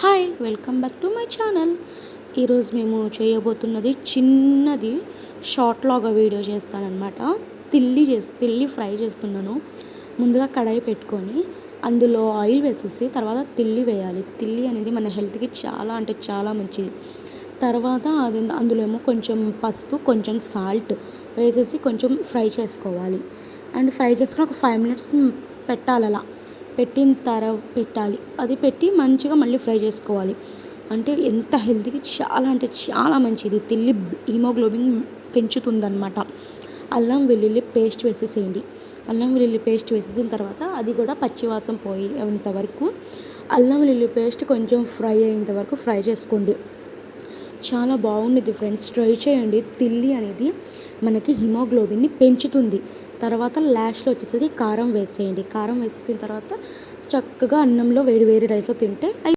Hi welcome back to my channel. ఈరోజు మేము చేయబోతున్నది చిన్నది షార్ట్ లాగా వీడియో చేస్తానన్నమాట. తిల్లి ఫ్రై చేస్తున్నాను. ముందుగా కడాయి పెట్టుకొని అందులో ఆయిల్ వేసేసి తర్వాత తిల్లి వేయాలి. తిల్లి అనేది మన హెల్త్కి చాలా అంటే చాలా మంచిది. తర్వాత అందులో ఏమో కొంచెం పసుపు, కొంచెం సాల్ట్ వేసేసి కొంచెం ఫ్రై చేసుకోవాలి. అండ్ ఫ్రై చేసుకుని ఒక 5 minutes పెట్టాలి. అలా పెట్టాలి. అది పెట్టి మంచిగా మళ్ళీ ఫ్రై చేసుకోవాలి. అంటే ఎంత హెల్త్కి చాలా అంటే చాలా మంచిది. తిల్లి హిమోగ్లోబిన్ పెంచుతుందన్నమాట. అల్లం వెల్లుల్లి పేస్ట్ వేసేసేయండి. అల్లం వెల్లుల్లి పేస్ట్ వేసేసిన తర్వాత అది కూడా పచ్చివాసన పోయేంత వరకు అల్లం వెల్లుల్లి పేస్ట్ కొంచెం ఫ్రై అయ్యేంత వరకు ఫ్రై చేసుకోండి. చాలా బాగుంటుంది ఫ్రెండ్స్, ట్రై చేయండి. తిల్లి అనేది మనకి హిమోగ్లోబిన్ని పెంచుతుంది. తర్వాత లాస్ట్లో వచ్చేసి కారం వేసేయండి. కారం వేసేసిన తర్వాత చక్కగా అన్నంలో వేడి వేడి రైస్లో తింటే